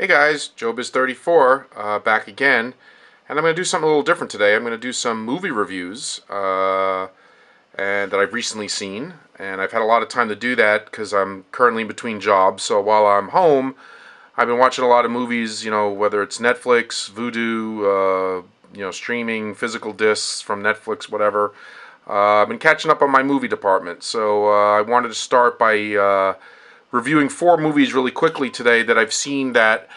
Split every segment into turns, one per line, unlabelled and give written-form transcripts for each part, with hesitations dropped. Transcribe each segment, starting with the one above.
Hey guys, Joebizz34 back again, and I'm going to do something a little different today. I'm going to do some movie reviews and that I've recently seen, and I've had a lot of time to do that because I'm currently in between jobs. So while I'm home, I've been watching a lot of movies. Whether it's Netflix, Vudu, streaming, physical discs from Netflix, whatever. I've been catching up on my movie department, so I wanted to start by reviewing four movies really quickly today that I've seen that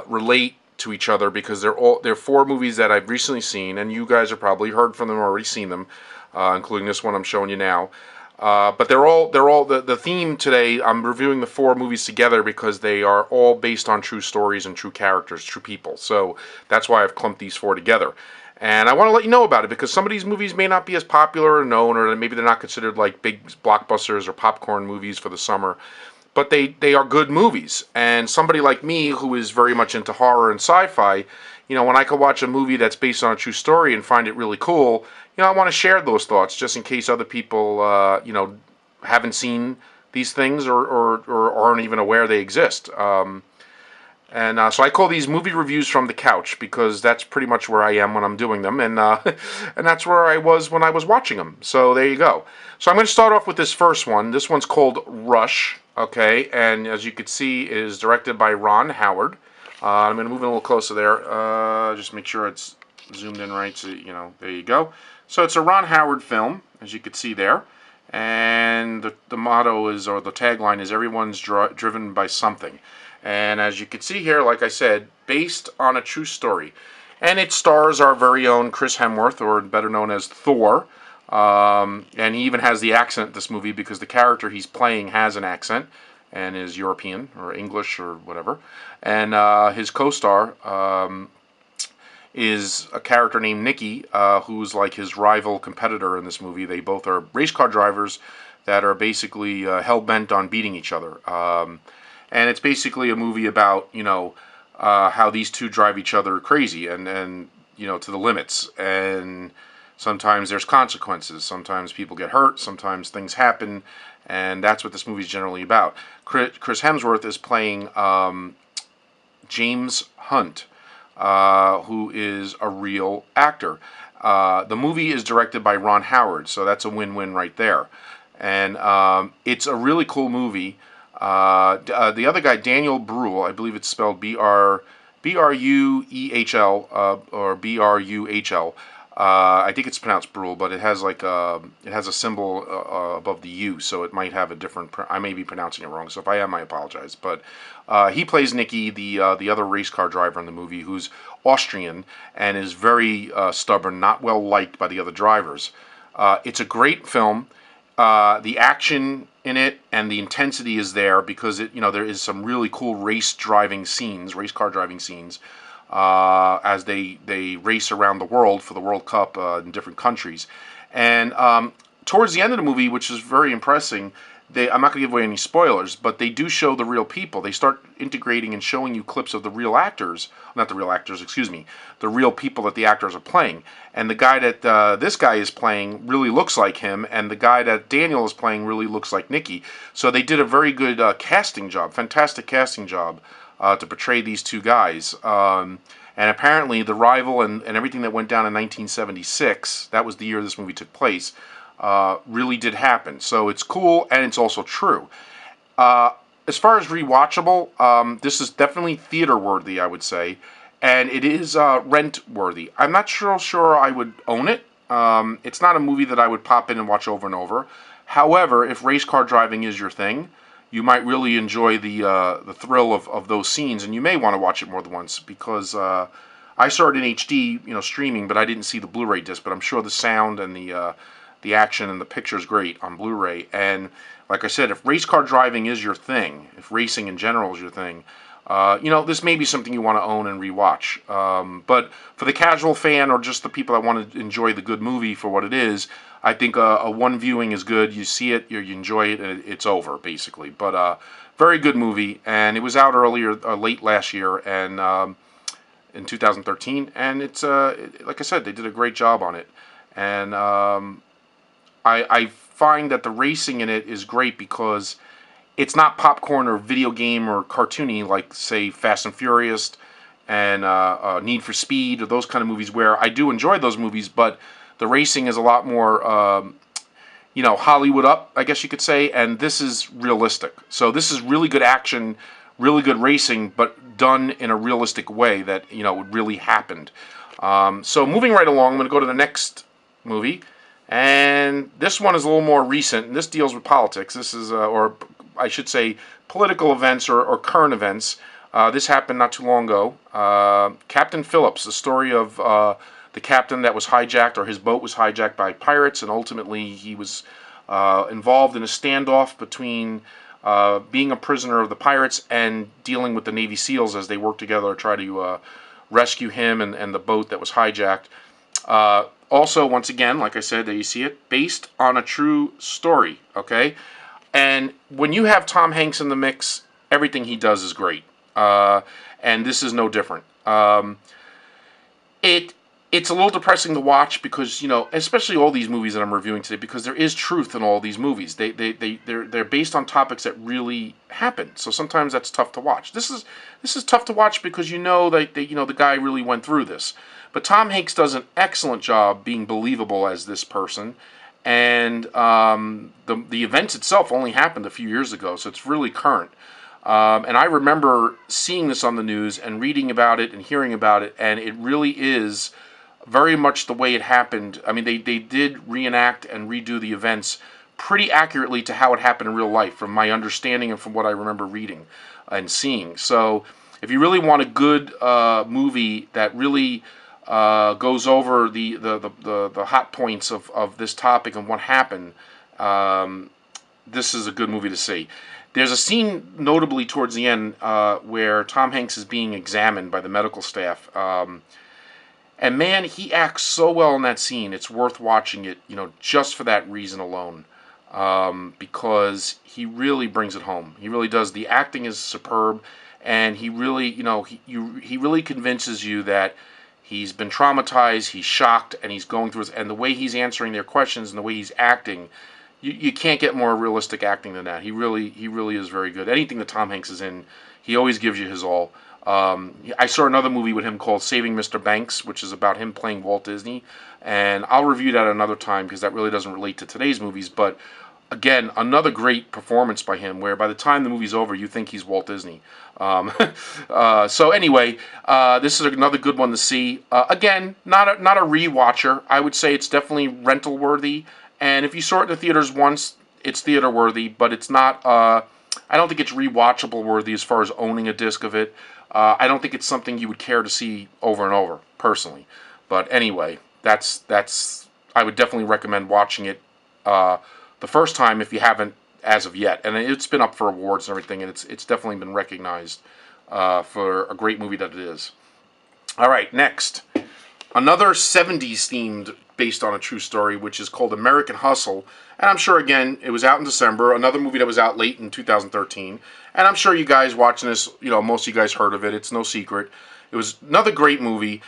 relate to each other because they're four movies that I've recently seen, and you guys have probably heard from them or already seen them, including this one I'm showing you now. But the theme today. I'm reviewing the four movies together because they are all based on true stories and true characters, true people. So that's why I've clumped these four together. And I want to let you know about it because some of these movies may not be as popular or known, or maybe they're not considered like big blockbusters or popcorn movies for the summer. But they are good movies. And somebody like me who is very much into horror and sci-fi, when I could watch a movie that's based on a true story and find it really cool, I want to share those thoughts just in case other people, haven't seen these things or aren't even aware they exist. So I call these movie reviews from the couch because that's pretty much where I am when I'm doing them, and and that's where I was when I was watching them. So there you go. So I'm going to start off with this first one. This one's called Rush, okay, and as you can see, it is directed by Ron Howard. I'm going to move in a little closer there, just make sure it's zoomed in right, so there you go. So it's a Ron Howard film, as you can see there, and the motto is, or the tagline is, everyone's driven by something. And as you can see here, like I said, based on a true story. And it stars our very own Chris Hemsworth, or better known as Thor. And he even has the accent in this movie because the character he's playing has an accent and is European or English or whatever. And his co-star is a character named Nikki, who's like his rival competitor in this movie. They both are race car drivers that are basically hell-bent on beating each other. And it's basically a movie about, how these two drive each other crazy and to the limits. And sometimes there's consequences. Sometimes people get hurt. Sometimes things happen. And that's what this movie is generally about. Chris Hemsworth is playing James Hunt, who is a real actor. The movie is directed by Ron Howard, so that's a win-win right there. And it's a really cool movie. The other guy, Daniel Bruhl, I believe it's spelled Bruehl, or Bruhl. I think it's pronounced Bruhl, but it has a symbol above the U, so it might have a different. I may be pronouncing it wrong, so if I am, I apologize. But he plays Nicky, the other race car driver in the movie, who's Austrian and is very stubborn, not well liked by the other drivers. It's a great film. The action in it and the intensity is there because there is some really cool race car driving scenes, as they race around the world for the World Cup in different countries. And towards the end of the movie, which is very impressive, I'm not going to give away any spoilers, but they do show the real people. They start integrating and showing you clips of the real actors, not the real actors, excuse me, the real people that the actors are playing. And the guy that this guy is playing really looks like him, and the guy that Daniel is playing really looks like Nicky. So they did a very good casting job, fantastic casting job, to portray these two guys. And apparently the rival and everything that went down in 1976, that was the year this movie took place, really did happen. So it's cool and it's also true. As far as rewatchable, this is definitely theater worthy, I would say, and it is rent worthy. I'm not sure I would own it. It's not a movie that I would pop in and watch over and over. However, if race car driving is your thing, you might really enjoy the thrill of those scenes, and you may want to watch it more than once because I saw it in HD, streaming, but I didn't see the Blu-ray disc. But I'm sure the sound and the action and the picture is great on Blu-ray. And like I said, if race car driving is your thing, if racing in general is your thing, this may be something you want to own and rewatch. But for the casual fan or just the people that want to enjoy the good movie for what it is, I think a one viewing is good. You see it, you enjoy it, and it's over, basically. But very good movie, and it was out late last year, and in 2013, and it's like I said, they did a great job on it. And I find that the racing in it is great because it's not popcorn or video game or cartoony like, say, Fast and Furious and Need for Speed or those kind of movies, where I do enjoy those movies, but the racing is a lot more, Hollywood up, I guess you could say, and this is realistic. So this is really good action, really good racing, but done in a realistic way that, really happened. So moving right along, I'm going to go to the next movie, and this one is a little more recent, and this deals with politics. This is, or I should say, political events or current events. This happened not too long ago. Captain Phillips, the story of the captain that was hijacked, or his boat was hijacked by pirates, and ultimately he was involved in a standoff between being a prisoner of the pirates and dealing with the Navy SEALs as they worked together to try to rescue him and the boat that was hijacked. Also, once again, like I said, there you see it, based on a true story, okay? And when you have Tom Hanks in the mix, everything he does is great. And this is no different. It's a little depressing to watch because, especially all these movies that I'm reviewing today, because there is truth in all these movies. They're based on topics that really happened. So sometimes that's tough to watch. This is tough to watch because that the guy really went through this. But Tom Hanks does an excellent job being believable as this person. And the events itself only happened a few years ago, so it's really current. And I remember seeing this on the news and reading about it and hearing about it, and it really is very much the way it happened. I mean, they did reenact and redo the events pretty accurately to how it happened in real life, from my understanding and from what I remember reading and seeing. So if you really want a good movie that really goes over the hot points of this topic and what happened, this is a good movie to see. There's a scene, notably towards the end, where Tom Hanks is being examined by the medical staff. And man, he acts so well in that scene. It's worth watching it, just for that reason alone. Because he really brings it home. He really does. The acting is superb. And he really, he really convinces you that he's been traumatized, he's shocked, and he's going through it. And the way he's answering their questions and the way he's acting, you can't get more realistic acting than that. He really is very good. Anything that Tom Hanks is in, he always gives you his all. I saw another movie with him called Saving Mr. Banks, which is about him playing Walt Disney, and I'll review that another time because that really doesn't relate to today's movies. But again, another great performance by him, where by the time the movie's over, you think he's Walt Disney. So anyway, this is another good one to see. Again, not a rewatcher. I would say it's definitely rental worthy. And if you saw it in the theaters once, it's theater worthy, but it's not, I don't think it's rewatchable worthy as far as owning a disc of it. I don't think it's something you would care to see over and over, personally. But anyway, I would definitely recommend watching it the first time if you haven't as of yet. And it's been up for awards and everything, and it's definitely been recognized for a great movie that it is. All right, next. Another 70s themed, based on a true story, which is called American Hustle. And I'm sure, again, it was out in December. Another movie that was out late in 2013. And I'm sure you guys watching this, most of you guys heard of it. It's no secret. It was another great movie.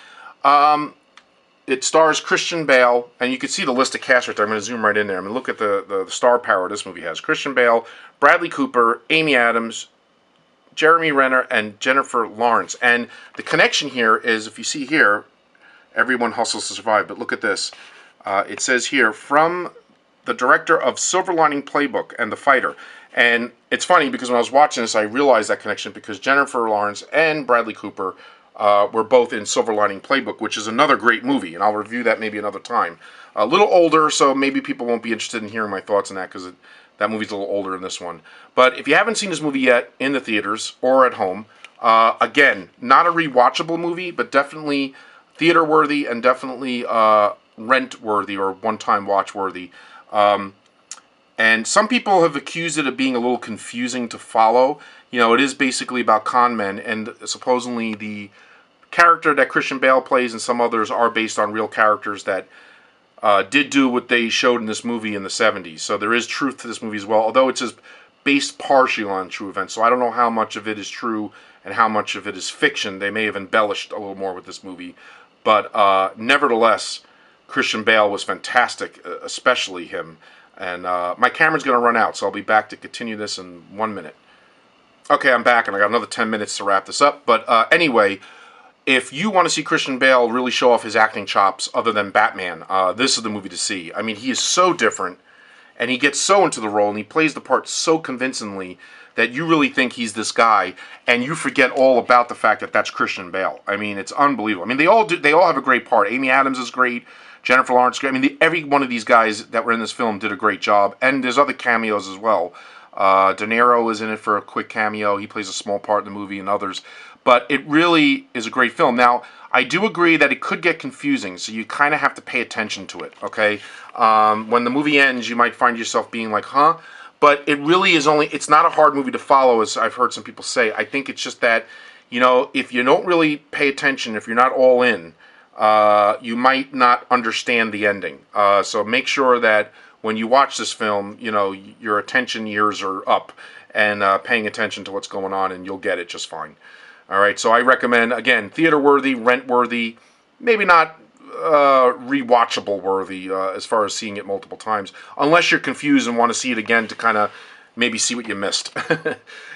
It stars Christian Bale, and you can see the list of cast right there. I'm going to zoom right in there. I mean, look at the star power this movie has. Christian Bale, Bradley Cooper, Amy Adams, Jeremy Renner, and Jennifer Lawrence. And the connection here is, if you see here, everyone hustles to survive. But look at this. It says here, from the director of Silver Lining Playbook and The Fighter. And it's funny because when I was watching this, I realized that connection because Jennifer Lawrence and Bradley Cooper were both in Silver Lining Playbook, which is another great movie. And I'll review that maybe another time. A little older, so maybe people won't be interested in hearing my thoughts on that because that movie's a little older than this one. But if you haven't seen this movie yet in the theaters or at home, again, not a rewatchable movie, but definitely theater worthy and definitely rent worthy or one-time watch worthy. And some people have accused it of being a little confusing to follow. It is basically about con men, and supposedly the character that Christian Bale plays and some others are based on real characters that did do what they showed in this movie in the 70s. So there is truth to this movie as well, although it's just based partially on true events. So I don't know how much of it is true and how much of it is fiction. They may have embellished a little more with this movie. But nevertheless, Christian Bale was fantastic, especially him. And my camera's going to run out, so I'll be back to continue this in 1 minute. Okay, I'm back, and I got another 10 minutes to wrap this up. But anyway, if you want to see Christian Bale really show off his acting chops other than Batman, this is the movie to see. I mean, he is so different, and he gets so into the role, and he plays the part so convincingly that you really think he's this guy, and you forget all about the fact that that's Christian Bale. I mean, it's unbelievable. I mean, they all do. They all have a great part. Amy Adams is great. Jennifer Lawrence is great. I mean, every one of these guys that were in this film did a great job, and there's other cameos as well. De Niro is in it for a quick cameo. He plays a small part in the movie, and others. But it really is a great film. Now, I do agree that it could get confusing, so you kind of have to pay attention to it, okay? When the movie ends, you might find yourself being like, huh? But it really is it's not a hard movie to follow, as I've heard some people say. I think it's just that, if you don't really pay attention, if you're not all in, you might not understand the ending. So make sure that when you watch this film, your attention years are up and paying attention to what's going on, and you'll get it just fine. All right, so I recommend, again, theater-worthy, rent-worthy, maybe not rewatchable worthy as far as seeing it multiple times, unless you're confused and want to see it again to kind of maybe see what you missed.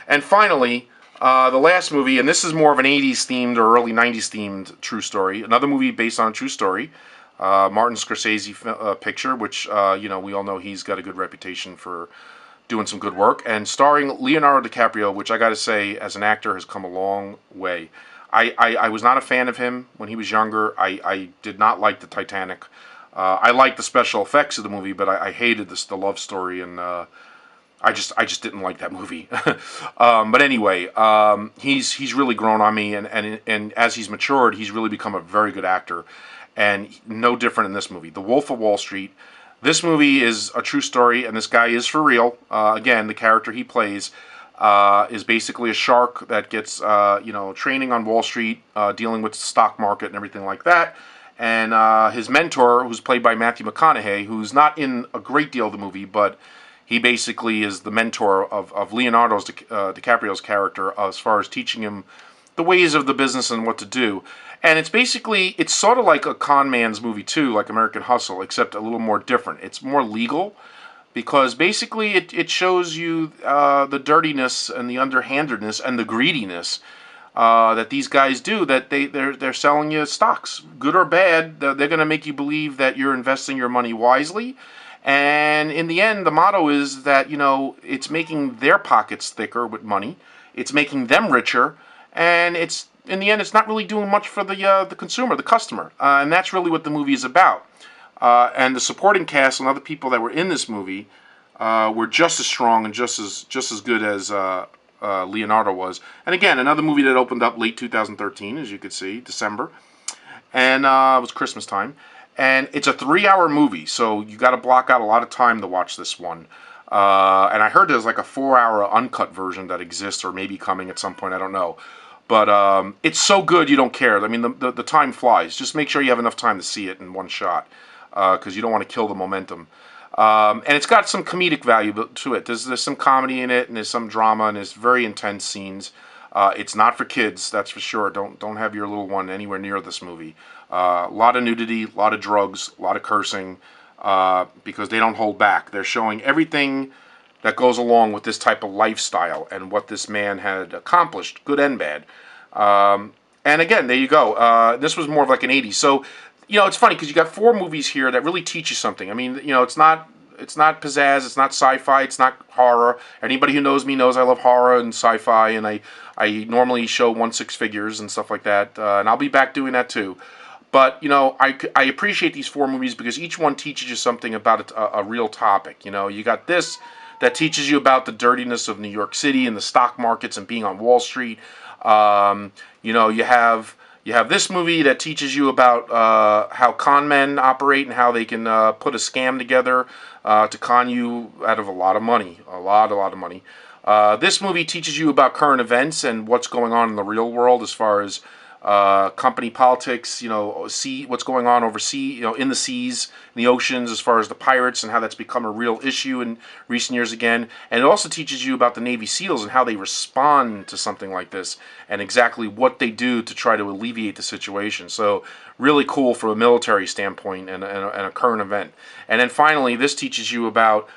And finally, the last movie, and this is more of an 80s themed or early 90s themed true story, another movie based on a true story, Martin Scorsese picture, which we all know he's got a good reputation for doing some good work, and starring Leonardo DiCaprio, which I got to say, as an actor, has come a long way. I was not a fan of him when he was younger. I did not like the Titanic. I liked the special effects of the movie, but I hated the love story, and I just didn't like that movie. But anyway, he's really grown on me, and as he's matured, he's really become a very good actor, and no different in this movie. The Wolf of Wall Street. This movie is a true story, and this guy is for real. Again, the character he plays is basically a shark that gets, training on Wall Street, dealing with the stock market and everything like that. And his mentor, who's played by Matthew McConaughey, who's not in a great deal of the movie, but he basically is the mentor of Leonardo DiCaprio's character as far as teaching him the ways of the business and what to do. And it's sort of like a con man's movie too, like American Hustle, except a little more different. It's more legal, because basically it shows you the dirtiness and the underhandedness and the greediness that these guys do. That they're selling you stocks, good or bad. They're going to make you believe that you're investing your money wisely, and in the end, the motto is that it's making their pockets thicker with money. It's making them richer, and in the end, it's not really doing much for the consumer, the customer, and that's really what the movie is about. And the supporting cast and other people that were in this movie were just as strong and just as good as Leonardo was. And again, another movie that opened up late 2013, as you could see, December, and it was Christmas time. And it's a 3-hour movie, so you got to block out a lot of time to watch this one. And I heard there's like a 4-hour uncut version that exists, or maybe coming at some point. I don't know. But it's so good you don't care. I mean, the time flies. Just make sure you have enough time to see it in one shot, because you don't want to kill the momentum. And it's got some comedic value to it. There's some comedy in it, and there's some drama, and there's very intense scenes. It's not for kids, that's for sure. Don't have your little one anywhere near this movie. A lot of nudity, a lot of drugs, a lot of cursing, because they don't hold back. They're showing everything that goes along with this type of lifestyle and what this man had accomplished, good and bad. And again, there you go. This was more of like an 80s. So, it's funny because you got 4 movies here that really teach you something. I mean, it's not pizzazz, it's not sci-fi, it's not horror. Anybody who knows me knows I love horror and sci-fi, and I normally show 1-6 figures and stuff like that, and I'll be back doing that too. But, I appreciate these 4 movies because each one teaches you something about a real topic. You got this that teaches you about the dirtiness of New York City and the stock markets and being on Wall Street. You have this movie that teaches you about how con men operate and how they can put a scam together to con you out of a lot of money, a lot of money. This movie teaches you about current events and what's going on in the real world as far as company politics, see what's going on overseas, in the seas, in the oceans, as far as the pirates and how that's become a real issue in recent years again. And it also teaches you about the Navy SEALs and how they respond to something like this and exactly what they do to try to alleviate the situation. So really cool from a military standpoint and a current event. And then finally, this teaches you about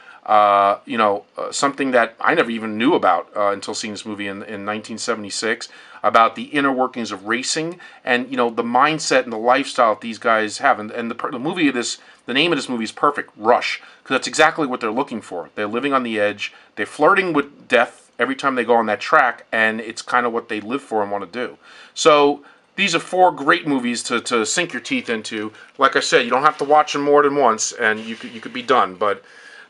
something that I never even knew about until seeing this movie in 1976, about the inner workings of racing and the mindset and the lifestyle that these guys have. And the name of this movie is perfect, Rush, because that's exactly what they're looking for. They're living on the edge. They're flirting with death every time they go on that track, and it's kind of what they live for and want to do. So these are 4 great movies to sink your teeth into. Like I said, you don't have to watch them more than once, and you could be done. But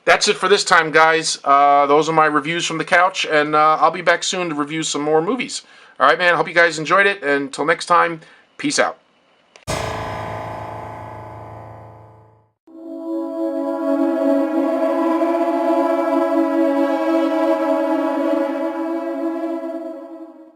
that's it for this time, guys. Those are my reviews from the couch, and I'll be back soon to review some more movies. All right, man. Hope you guys enjoyed it. And until next time, peace out.